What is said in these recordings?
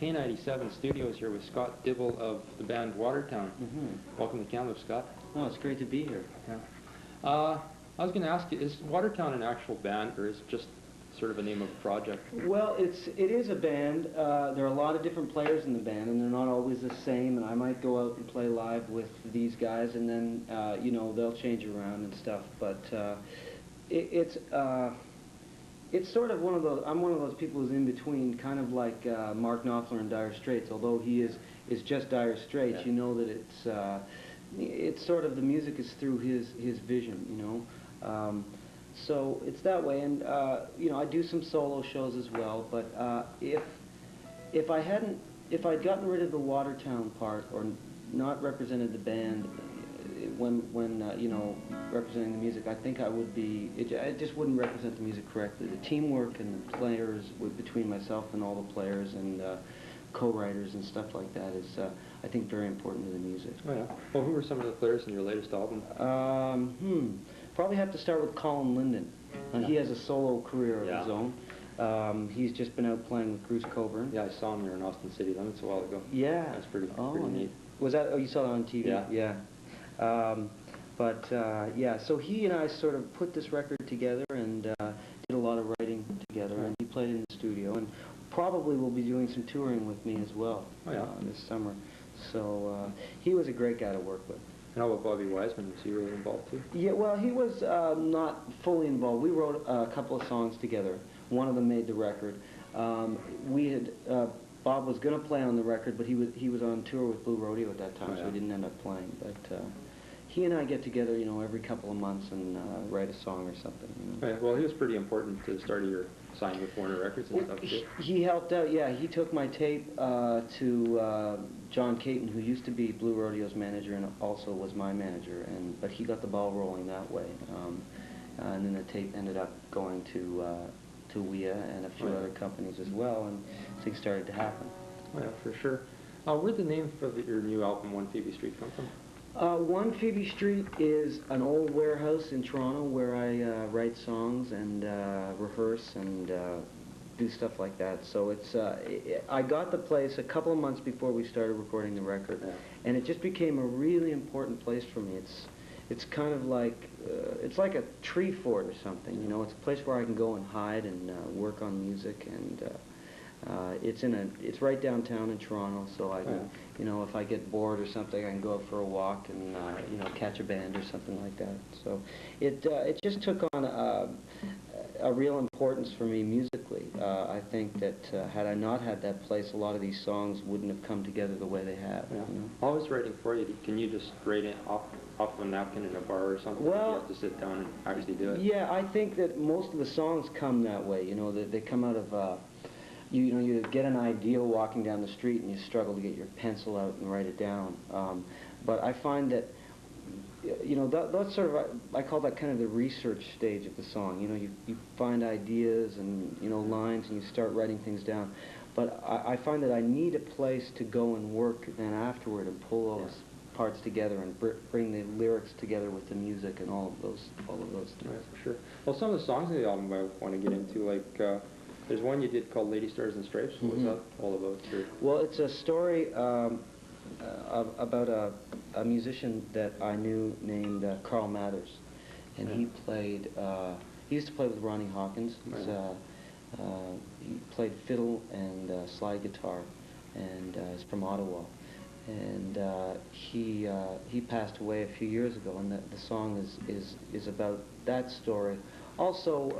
K97 Studios here with Scott Dibble of the band Watertown. Welcome to Kamloops, Scott. Oh, it's great to be here. Yeah. I was going to ask you, is Watertown an actual band, or is it just sort of a name of a project? Well, it is a band. There are a lot of different players in the band, and they're not always the same. And I might go out and play live with these guys, and then you know, they'll change around and stuff. But it's sort of one of those. I'm one of those people who's in between, kind of like Mark Knopfler and Dire Straits. Although he is just Dire Straits, yeah. You know that it's sort of the music is through his vision, you know. So it's that way, and you know, I do some solo shows as well. But if I'd gotten rid of the Watertown part, or not represented the band when you know, representing the music, I think I would be. It just wouldn't represent the music correctly. The teamwork and the players between myself and all the players and co-writers and stuff like that is, I think, very important to the music. Oh yeah. Well, who were some of the players in your latest album? Probably have to start with Colin Linden. He has a solo career of his own. He's just been out playing with Bruce Coburn. Yeah, I saw him here in Austin City Limits a while ago. Yeah. That's pretty neat. Was that? Oh, you saw that on TV? Yeah. Yeah. Yeah, so he and I sort of put this record together and did a lot of writing together, and he played in the studio, and probably will be doing some touring with me as well this summer. So he was a great guy to work with. And how about Bobby Wiseman? Was he really involved too? Yeah, well, he was not fully involved. We wrote a couple of songs together. One of them made the record. Bob was going to play on the record, but he was on tour with Blue Rodeo at that time, so he didn't end up playing. But he and I get together, you know, every couple of months and write a song or something. You know? Yeah, well, he was pretty important to the start of your signing with Warner Records and stuff too. He helped out, yeah. He took my tape to John Caton, who used to be Blue Rodeo's manager and also was my manager, but he got the ball rolling that way. And then the tape ended up going to WIA and a few other companies as well, and things started to happen. Oh yeah, for sure. Where'd the name for your new album, One Phoebe Street, come from? One Phoebe Street is an old warehouse in Toronto where I write songs and rehearse and do stuff like that. So it's I got the place a couple of months before we started recording the record, and it just became a really important place for me. It's kind of like it's like a tree fort or something, you know. It's a place where I can go and hide and work on music, and it's right downtown in Toronto, so I can, you know, if I get bored or something, I can go out for a walk and you know, catch a band or something like that. So it just took on a real importance for me musically. I think that had I not had that place, a lot of these songs wouldn't have come together the way they have. Yeah. You know? Always writing for you. Can you just write it off a napkin in a bar or something? Well, you have to sit down and actually do it. Yeah, I think that most of the songs come that way. You know, they come out of you know, you get an idea walking down the street and you struggle to get your pencil out and write it down. But I find that, you know, that's sort of, I call that kind of the research stage of the song. You know, you find ideas and, you know, lines, and you start writing things down. But I find that I need a place to go and work then afterward and pull those parts together and bring the lyrics together with the music and all of those things. Yeah, for sure. Well, some of the songs in the album I want to get into, like, there's one you did called Lady Stars and Stripes. What was that all about? Sure. Well, it's a story about a musician that I knew named Carl Mathers, and he used to play with Ronnie Hawkins. He played fiddle and slide guitar, and is from Ottawa. And he passed away a few years ago, and the song is about that story. Also,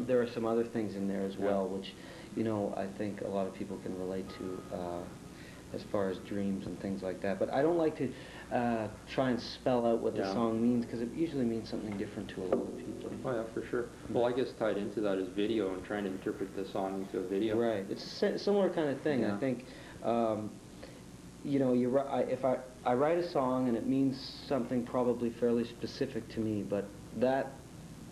there are some other things in there as well, which, you know, I think a lot of people can relate to as far as dreams and things like that. But I don't like to try and spell out what the song means, because it usually means something different to a lot of people. Oh yeah, for sure. Well, I guess tied into that is video and trying to interpret the song into a video. Right. It's a similar kind of thing. I think, you know, if I write a song and it means something probably fairly specific to me, but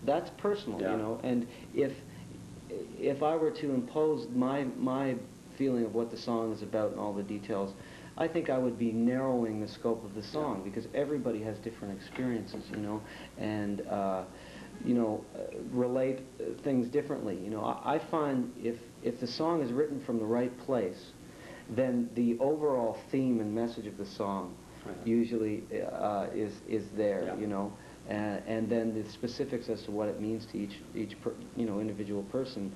that's personal, you know. And if I were to impose my feeling of what the song is about and all the details, I think I would be narrowing the scope of the song, because everybody has different experiences, you know, and you know, relate things differently. You know, I find if the song is written from the right place, then the overall theme and message of the song usually is there, you know, and then the specifics as to what it means to each individual person,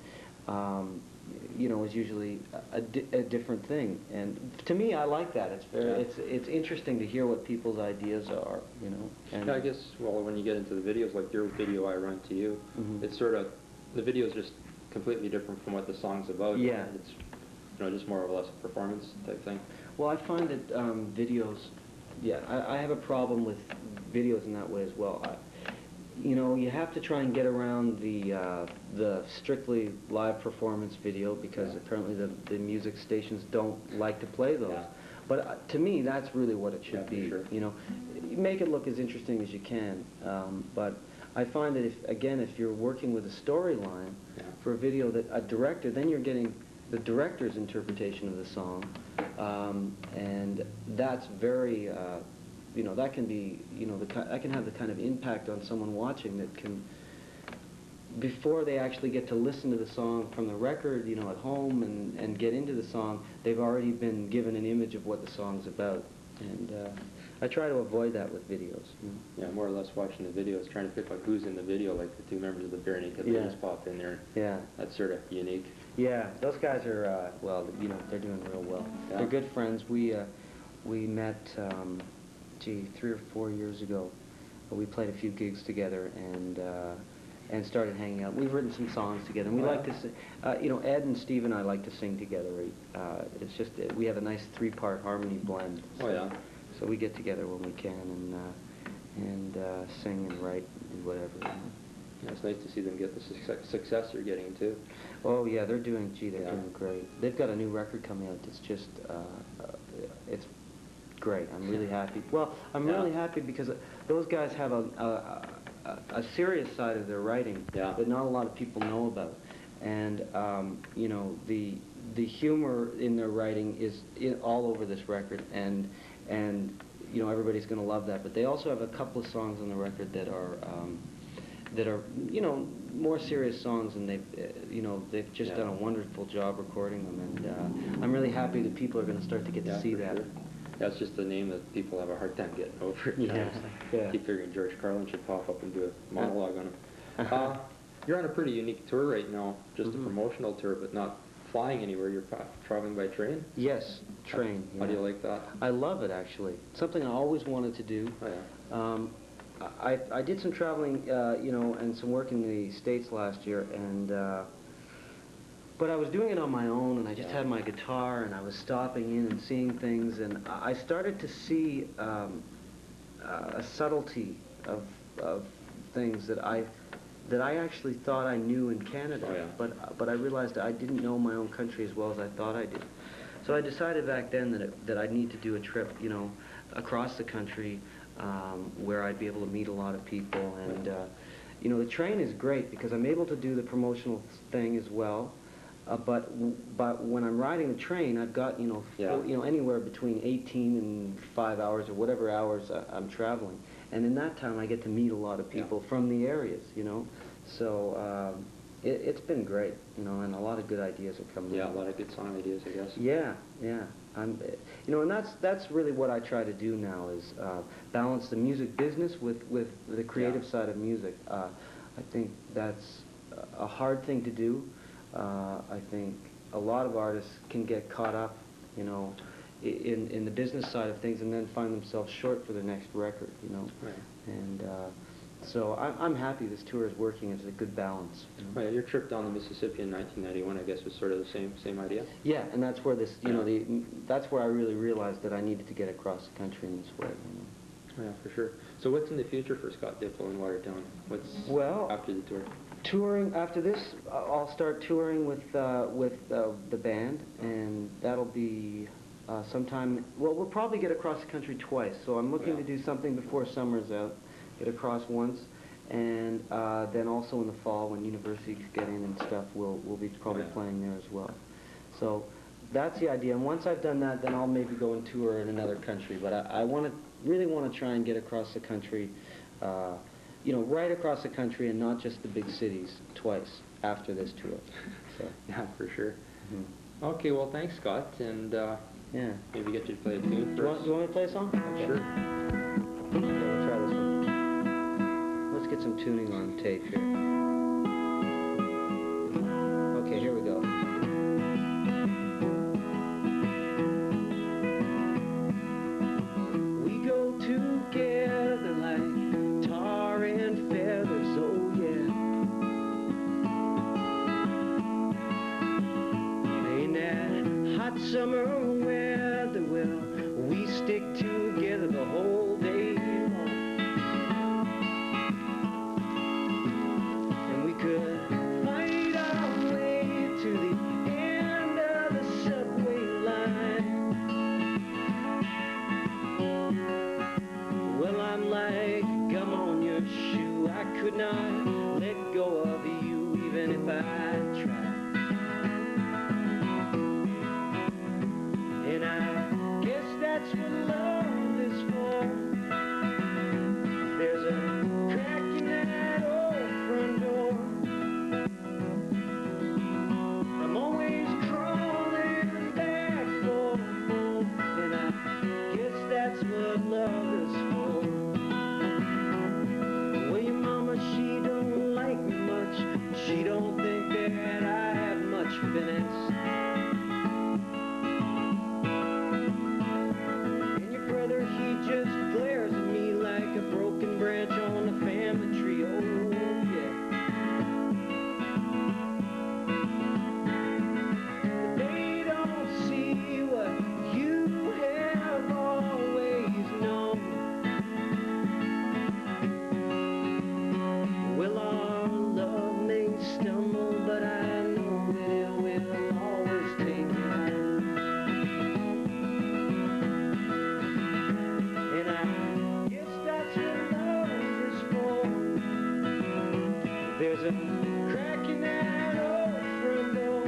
you know, is usually a different thing. And to me, I like that. It's very it's interesting to hear what people's ideas are, you know. And yeah, I guess, well, when you get into the videos, like your video I Run to You, it's sort of, the video's just completely different from what the song's about. Yeah. It's, you know, just more or less a performance type thing. well, I find that videos, I have a problem with videos in that way as well. You know, you have to try and get around the strictly live performance video because apparently the music stations don't like to play those. Yeah. But to me, that's really what it should be. Sure. You know, you make it look as interesting as you can. But I find that if you're working with a storyline for a video, that a director, then you're getting the director's interpretation of the song, and that's very. You know, that can be, you know, that can have the kind of impact on someone watching that can, before they actually get to listen to the song from the record, you know, at home and get into the song, they've already been given an image of what the song's about. And I try to avoid that with videos. You know? Yeah, more or less watching the videos, trying to pick out who's in the video, like the two members of the Bare Naked Ladies pop in there. Yeah. That's sort of unique. Yeah, those guys are, well, you know, they're doing real well. Yeah. They're good friends. We met, 3 or 4 years ago. We played a few gigs together and started hanging out. We've written some songs together. And we like to sing. You know, Ed and Steve and I like to sing together. It's just we have a nice 3-part harmony blend. So, so we get together when we can and sing and write and do whatever. You know. Yeah, it's nice to see them get the success they're getting too. Oh yeah, they're doing doing great. They've got a new record coming out that's just it's great. I'm really happy. Well, I'm really happy because those guys have a serious side of their writing that not a lot of people know about. And you know, the humor in their writing is all over this record, and you know, everybody's going to love that. But they also have a couple of songs on the record that are you know, more serious songs, and they've just done a wonderful job recording them. And I'm really happy that people are going to start to get to see that. Sure. That's just a name that people have a hard time getting over. I keep figuring George Carlin should pop up and do a monologue on him. You're on a pretty unique tour right now, just a promotional tour, but not flying anywhere. You're traveling by train? Yes, train. How do you like that? I love it, actually. It's something I always wanted to do. Oh, yeah. I did some traveling, you know, and some work in the States last year, and but I was doing it on my own, and I just had my guitar, and I was stopping in and seeing things, and I started to see a subtlety of things that I actually thought I knew in Canada, but I realized I didn't know my own country as well as I thought I did. So I decided back then that I'd need to do a trip, you know, across the country, where I'd be able to meet a lot of people, and you know, the train is great because I'm able to do the promotional thing as well. But when I'm riding the train, I've got, you know, anywhere between 18 and 5 hours or whatever hours I'm traveling, and in that time I get to meet a lot of people from the areas, you know. So it's been great, you know, and a lot of good ideas are coming. Yeah, a lot of good song ideas, I guess. Yeah. You know, and that's really what I try to do now is balance the music business with the creative side of music. I think that's a hard thing to do. I think a lot of artists can get caught up, you know, in the business side of things and then find themselves short for the next record, you know. And so I'm happy this tour is working as a good balance. You know? Your trip down the Mississippi in 1991, I guess, was sort of the same idea? Yeah, and that's where this, you know, that's where I really realized that I needed to get across the country in this way, you know. Yeah, for sure. So what's in the future for Scott Dibble in Watertown? What's after the tour? Touring after this, I'll start touring with the band, and that'll be sometime. Well, we'll probably get across the country twice. So I'm looking to do something before summer's out, get across once, and then also in the fall when universities get in and stuff, we'll be probably playing there as well. So that's the idea. And once I've done that, then I'll maybe go and tour in another country. But I really want to try and get across the country. You know, right across the country and not just the big cities twice after this tour. So. Yeah, for sure. Okay, well, thanks, Scott, and Yeah. maybe get you to play a tune Do for you us. want me to play a song? Okay. Sure. Yeah, we'll try this one. Let's get some tuning on tape here. Okay, here we go. We go together like tar and feathers, oh yeah. In that hot summer weather, well, we stick together the whole day long. And we could fight our way to the end of the subway line. Well, I'm like gum on your shoe. I could not let go of you even if I tried. And I guess that's what love is for. There's a crack in that old front door. I'm always crawling back for more. And I guess that's what love is for. Well, your mama, she don't like me much. She don't think that I have much finesse. And your brother, he just glares at me like a broken branch on a family tree. Oh, yeah. But they don't see what you have always known. Well, our love may stumble, but I know that it will always take me home. And I guess that's what love is for. There's a crack in that old front door.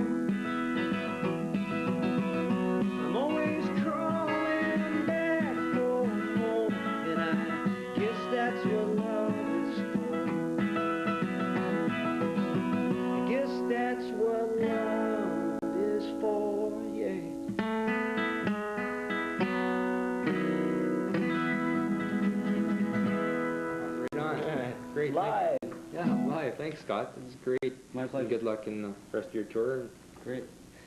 I'm always crawling back for more. And I guess that's what love is for. I guess that's what love is for, yeah. Right on. Great. Live. Yeah, live. Thanks, Scott. This is great. My pleasure. Good luck in the rest of your tour and Great.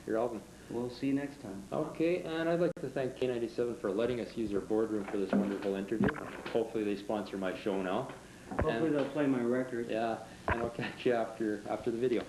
your album. We'll see you next time. Okay, and I'd like to thank K97 for letting us use their boardroom for this wonderful interview. Hopefully they sponsor my show now. Hopefully And- they'll play my record. Yeah, and I'll catch you after the video.